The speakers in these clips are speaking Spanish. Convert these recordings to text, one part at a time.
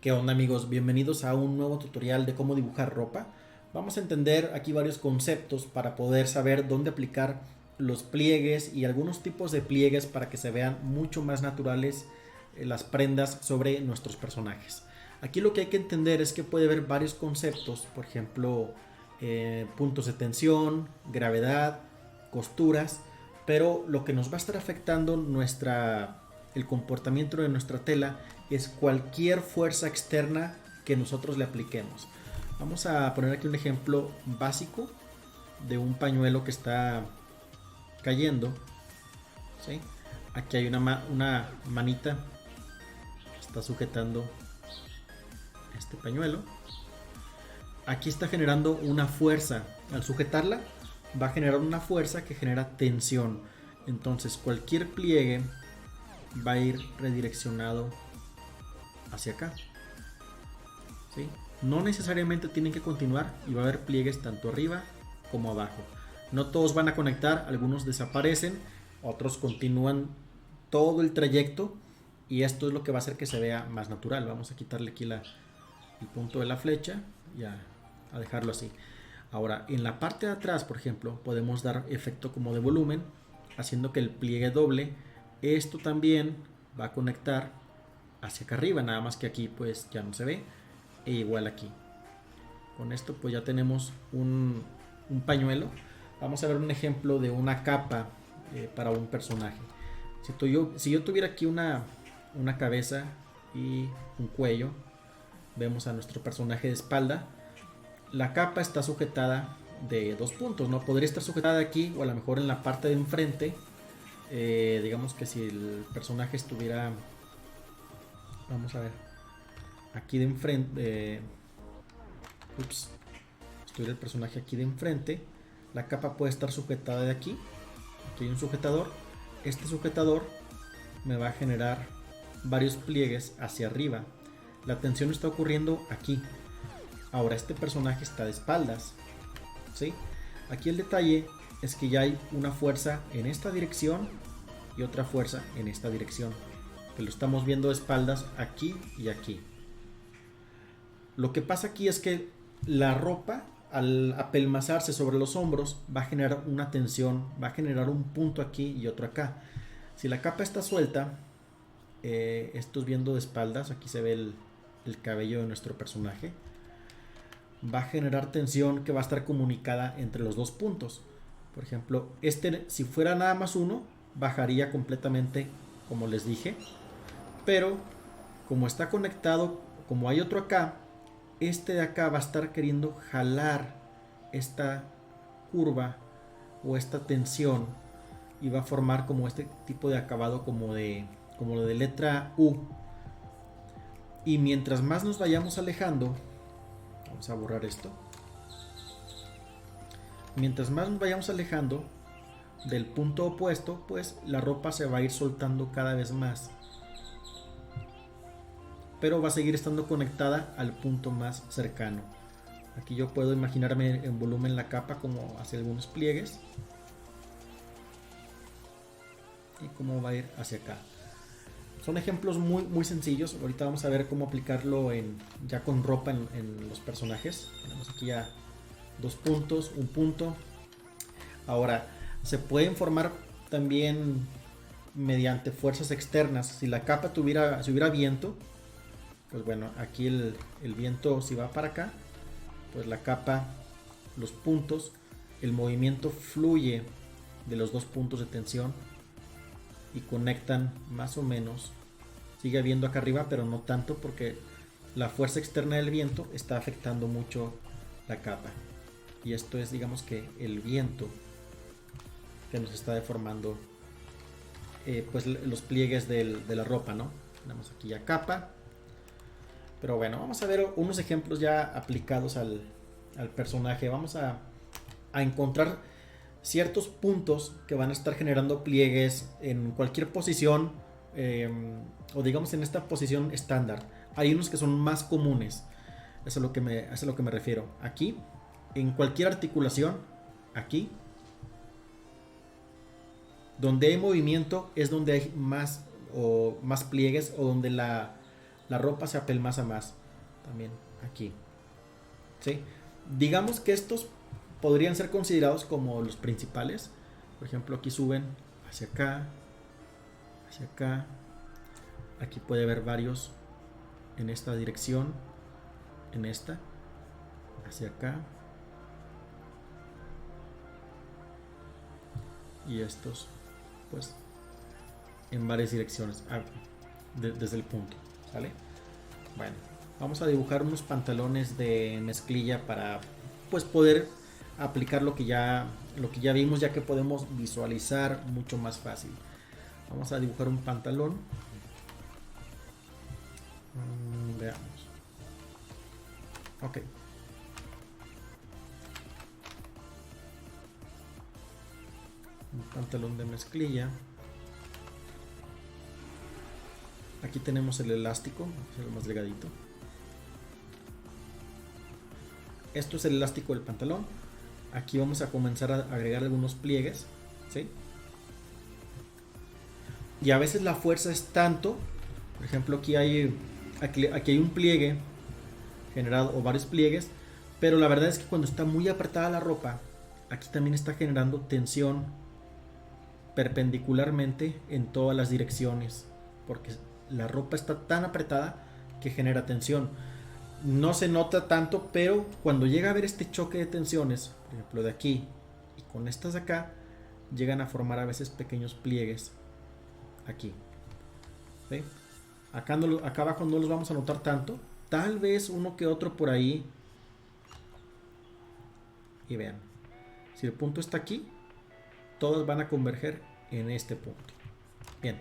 ¿Qué onda amigos? Bienvenidos a un nuevo tutorial de cómo dibujar ropa. Vamos a entender aquí varios conceptos para poder saber dónde aplicar los pliegues y algunos tipos de pliegues para que se vean mucho más naturales las prendas sobre nuestros personajes. Aquí lo que hay que entender es que puede haber varios conceptos, por ejemplo, puntos de tensión, gravedad, costuras, pero lo que nos va a estar afectando el comportamiento de nuestra tela es cualquier fuerza externa que nosotros le apliquemos. Vamos a poner aquí un ejemplo básico de un pañuelo que está cayendo, ¿sí? Aquí hay una manita que está sujetando este pañuelo. Aquí está generando una fuerza. Al sujetarla va a generar una fuerza que genera tensión. Entonces cualquier pliegue va a ir redireccionado hacia acá, ¿sí? No necesariamente tienen que continuar y va a haber pliegues tanto arriba como abajo. No todos van a conectar, algunos desaparecen, otros continúan todo el trayecto y esto es lo que va a hacer que se vea más natural. Vamos a quitarle aquí el punto de la flecha y a dejarlo así. Ahora, en la parte de atrás, por ejemplo, podemos dar efecto como de volumen, haciendo que el pliegue doble. Esto también va a conectar hacia acá arriba, nada más que aquí pues ya no se ve, e igual aquí. Con esto pues ya tenemos un pañuelo. Vamos a ver un ejemplo de una capa para un personaje. Si yo tuviera aquí una cabeza y un cuello, vemos a nuestro personaje de espalda. La capa está sujetada de dos puntos, ¿no? Podría estar sujetada aquí o a lo mejor en la parte de enfrente. Digamos que si el personaje estuviera, vamos a ver, aquí de enfrente, estuviera el personaje aquí de enfrente, la capa puede estar sujetada de aquí. Aquí hay un sujetador. Este sujetador me va a generar varios pliegues hacia arriba. La tensión está ocurriendo aquí. Ahora este personaje está de espaldas, ¿sí? Aquí el detalle es que ya hay una fuerza en esta dirección y otra fuerza en esta dirección, que lo estamos viendo de espaldas aquí y aquí. Lo que pasa aquí es que la ropa, al apelmazarse sobre los hombros, va a generar una tensión, va a generar un punto aquí y otro acá. Si la capa está suelta, esto es viendo de espaldas, aquí se ve el cabello de nuestro personaje, va a generar tensión que va a estar comunicada entre los dos puntos. Por ejemplo, si fuera nada más uno, bajaría completamente como les dije, pero como está conectado, como hay otro acá, este de acá va a estar queriendo jalar esta curva o esta tensión y va a formar como este tipo de acabado como de letra U. Y mientras más nos vayamos alejando, vamos a borrar esto, mientras más nos vayamos alejando del punto opuesto, pues la ropa se va a ir soltando cada vez más, pero va a seguir estando conectada al punto más cercano. Aquí yo puedo imaginarme en volumen la capa como hacia algunos pliegues y cómo va a ir hacia acá. Son ejemplos muy, muy sencillos. Ahorita vamos a ver cómo aplicarlo ya con ropa en los personajes. Tenemos aquí ya dos puntos, un punto. Ahora, se pueden formar también mediante fuerzas externas. Si la capa si hubiera viento, pues bueno, aquí el viento si va para acá, pues la capa, los puntos, el movimiento fluye de los dos puntos de tensión y conectan más o menos. Sigue habiendo acá arriba, pero no tanto porque la fuerza externa del viento está afectando mucho la capa. Y esto es, digamos que el viento que nos está deformando pues los pliegues de la ropa, ¿no? Tenemos aquí ya capa. Pero bueno, vamos a ver unos ejemplos ya aplicados al personaje. Vamos a encontrar ciertos puntos que van a estar generando pliegues en cualquier posición, o digamos en esta posición estándar. Hay unos que son más comunes, eso es a lo que me refiero. Aquí, en cualquier articulación, aquí, donde hay movimiento es donde hay más pliegues, o donde la la ropa se apelmaza más. También aquí. ¿Sí? Digamos que estos podrían ser considerados como los principales. Por ejemplo, aquí suben hacia acá, hacia acá. Aquí puede haber varios en esta dirección, en esta, hacia acá. Y estos, pues, en varias direcciones, desde el punto, ¿sale? Bueno, vamos a dibujar unos pantalones de mezclilla para, pues, poder aplicar lo que ya vimos, ya que podemos visualizar mucho más fácil. Vamos a dibujar un pantalón. Veamos. Ok. Un pantalón de mezclilla. Aquí tenemos el elástico, el más delgadito. Esto es el elástico del pantalón. Aquí vamos a comenzar a agregar algunos pliegues, ¿sí? Y a veces la fuerza es tanto, por ejemplo, aquí hay un pliegue generado o varios pliegues, pero la verdad es que cuando está muy apretada la ropa, aquí también está generando tensión perpendicularmente en todas las direcciones, porque la ropa está tan apretada que genera tensión. No se nota tanto, pero cuando llega a haber este choque de tensiones, por ejemplo de aquí y con estas de acá, llegan a formar a veces pequeños pliegues aquí, ¿sí? Acá abajo no los vamos a notar tanto, tal vez uno que otro por ahí. Y vean, si el punto está aquí, todas van a converger en este punto. Bien,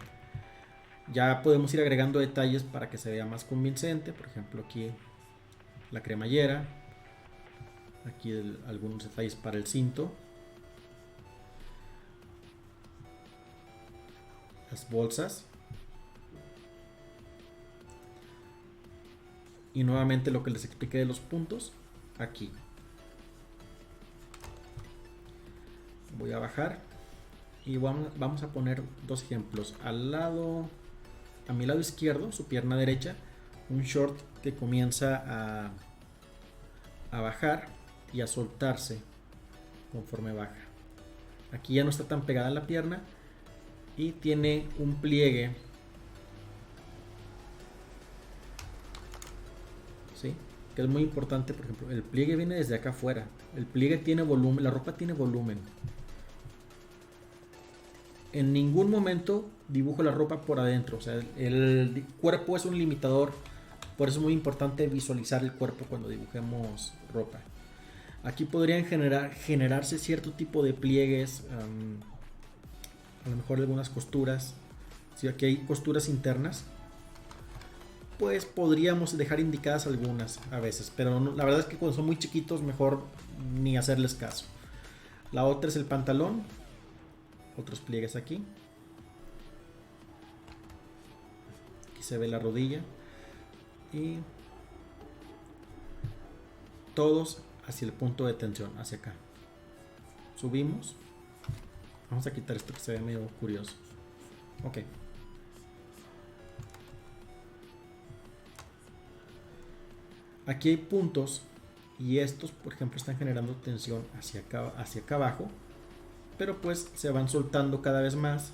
ya podemos ir agregando detalles para que se vea más convincente. Por ejemplo, aquí la cremallera, aquí algunos detalles para el cinto, las bolsas, y nuevamente lo que les expliqué de los puntos aquí. Voy a bajar y vamos a poner dos ejemplos. A mi lado izquierdo, su pierna derecha, un short que comienza a bajar y a soltarse conforme baja. Aquí ya no está tan pegada la pierna y tiene un pliegue, ¿sí? Que es muy importante. Por ejemplo, el pliegue viene desde acá afuera. El pliegue tiene volumen, la ropa tiene volumen. En ningún momento dibujo la ropa por adentro. O sea, el cuerpo es un limitador. Por eso es muy importante visualizar el cuerpo cuando dibujemos ropa. Aquí podrían generarse cierto tipo de pliegues. A lo mejor algunas costuras. Si aquí hay costuras internas, pues podríamos dejar indicadas algunas a veces. Pero no, la verdad es que cuando son muy chiquitos, mejor ni hacerles caso. La otra es el pantalón. Otros pliegues aquí. Aquí se ve la rodilla. Y todos hacia el punto de tensión, hacia acá. Subimos. Vamos a quitar esto que se ve medio curioso. Ok. Aquí hay puntos y estos, por ejemplo, están generando tensión hacia acá abajo, pero pues se van soltando cada vez más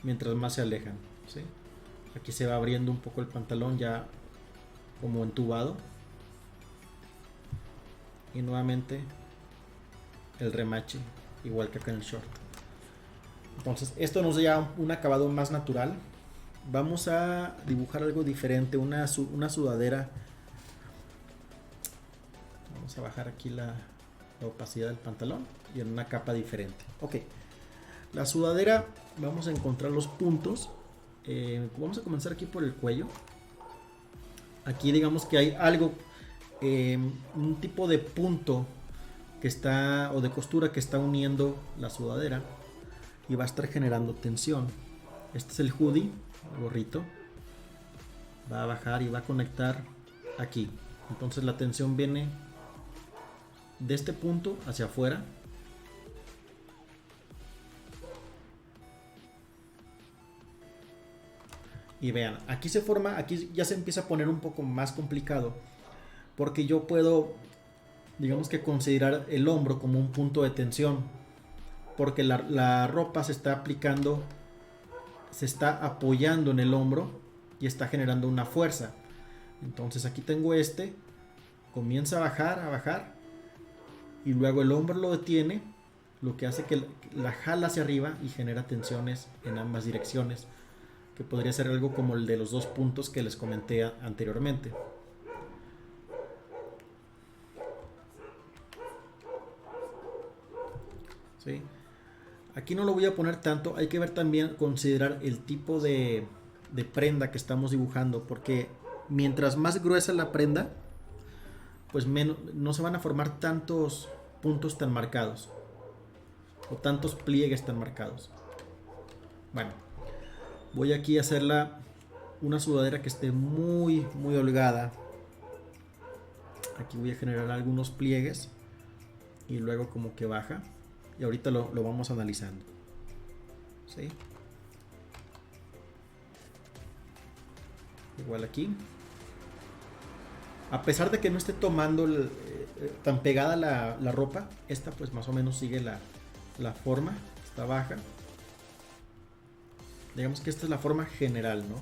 mientras más se alejan, ¿sí? Aquí se va abriendo un poco el pantalón ya como entubado y nuevamente el remache igual que acá en el short. Entonces esto nos da un acabado más natural. Vamos a dibujar algo diferente, una sudadera. Vamos a bajar aquí la opacidad del pantalón y en una capa diferente. Ok, la sudadera, vamos a encontrar los puntos. Vamos a comenzar aquí por el cuello. Aquí digamos que hay algo, un tipo de punto que está, o de costura que está uniendo la sudadera y va a estar generando tensión. Este es el hoodie, el gorrito. Va a bajar y va a conectar aquí. Entonces la tensión viene de este punto hacia afuera. Y vean, aquí se forma, aquí ya se empieza a poner un poco más complicado, porque yo puedo, digamos que considerar el hombro como un punto de tensión, porque la ropa se está aplicando, se está apoyando en el hombro y está generando una fuerza. Entonces aquí tengo comienza a bajar, y luego el hombro lo detiene, lo que hace que la jala hacia arriba y genera tensiones en ambas direcciones, que podría ser algo como el de los 2 puntos que les comenté anteriormente. ¿Sí? Aquí no lo voy a poner tanto, hay que ver también, considerar el tipo de prenda que estamos dibujando, porque mientras más gruesa la prenda, pues menos, no se van a formar tantos puntos tan marcados o tantos pliegues tan marcados. Bueno, voy aquí a hacerla una sudadera que esté muy muy holgada. Aquí voy a generar algunos pliegues y luego como que baja, y ahorita lo vamos analizando. ¿Sí? Igual aquí, a pesar de que no esté tomando tan pegada la ropa, esta pues más o menos sigue la forma, está baja. Digamos que esta es la forma general, ¿no?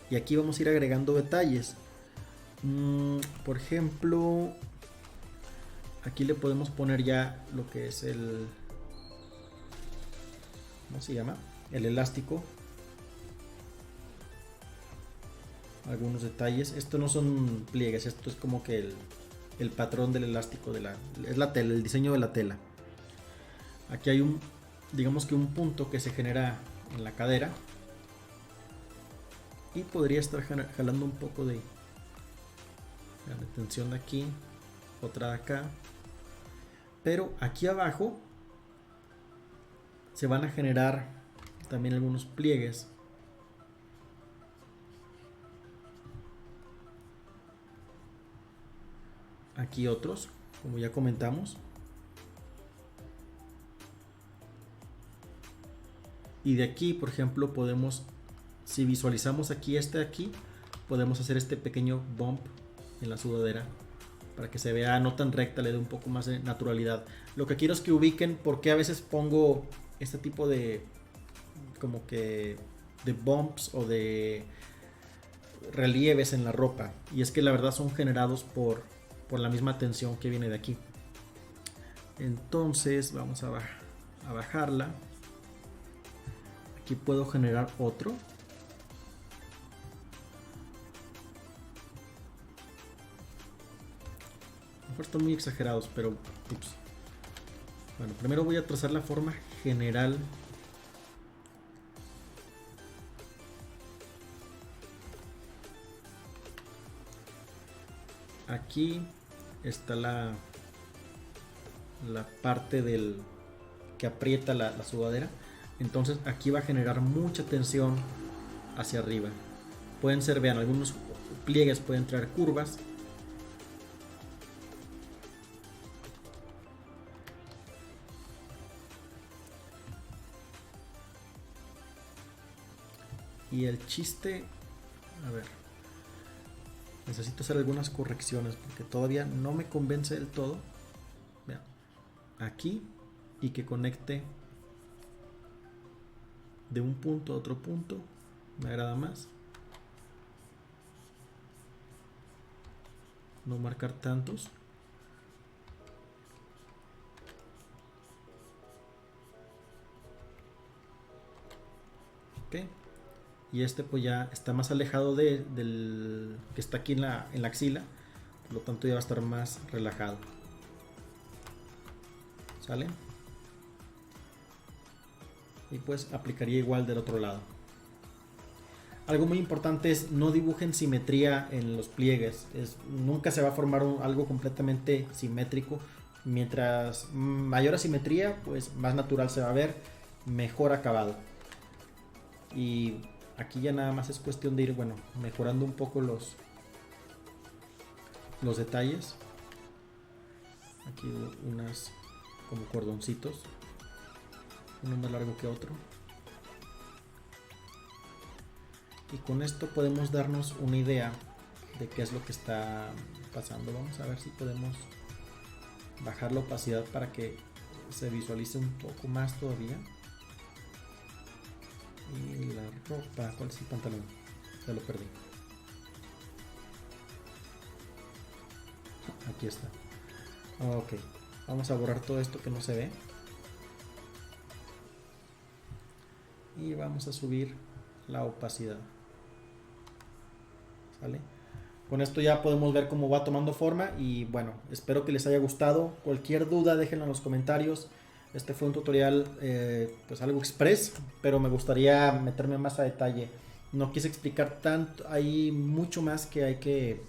Y aquí vamos a ir agregando detalles. Por ejemplo, aquí le podemos poner ya lo que es ¿cómo se llama? El elástico. Algunos detalles. Esto no son pliegues, esto es como que el patrón del elástico es la tela, el diseño de la tela. Aquí hay digamos que un punto que se genera en la cadera, y podría estar jalando un poco de tensión de aquí, otra de acá, pero aquí abajo se van a generar también algunos pliegues. Aquí otros, como ya comentamos. Y de aquí, por ejemplo, podemos, si visualizamos aquí aquí, podemos hacer este pequeño bump en la sudadera para que se vea no tan recta, le dé un poco más de naturalidad. Lo que quiero es que ubiquen por qué a veces pongo este tipo de como que de bumps o de relieves en la ropa, y es que la verdad son generados por la misma tensión que viene de aquí. Entonces vamos a bajarla. Aquí puedo generar otro. A lo mejor están muy exagerados, pero ups. Bueno, primero voy a trazar la forma general. Aquí está la parte que aprieta la sudadera. Entonces aquí va a generar mucha tensión hacia arriba. Pueden ser, vean, algunos pliegues pueden traer curvas. Y el chiste, a ver, necesito hacer algunas correcciones porque todavía no me convence del todo. Vean, aquí, y que conecte de un punto a otro punto, me agrada más. No marcar tantos. Ok. Y pues ya está más alejado del que está aquí en la axila, por lo tanto ya va a estar más relajado. ¿Sale? Y pues aplicaría igual del otro lado. Algo muy importante es no dibujen simetría en los pliegues. Nunca se va a formar algo completamente simétrico. Mientras mayor asimetría, pues más natural se va a ver, mejor acabado. Y aquí ya nada más es cuestión de ir, bueno, mejorando un poco los detalles. Aquí unas como cordoncitos, uno más largo que otro. y con esto podemos darnos una idea de qué es lo que está pasando. Vamos a ver si podemos bajar la opacidad para que se visualice un poco más todavía. Y la ropa, ¿cuál es el pantalón? Ya lo perdí. Aquí está. Ok, vamos a borrar todo esto que no se ve. Y vamos a subir la opacidad. ¿Sale? Con esto ya podemos ver cómo va tomando forma y bueno, espero que les haya gustado. Cualquier duda déjenlo en los comentarios. Este fue un tutorial pues algo express, pero me gustaría meterme más a detalle. No quise explicar tanto, hay mucho más que hay que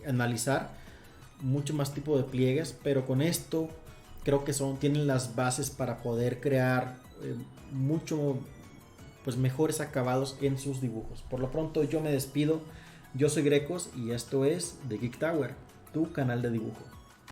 analizar, mucho más tipo de pliegues, pero con esto creo que tienen las bases para poder crear mucho pues mejores acabados en sus dibujos. Por lo pronto yo me despido. Yo soy Grecos y esto es The Geek Tower, tu canal de dibujo.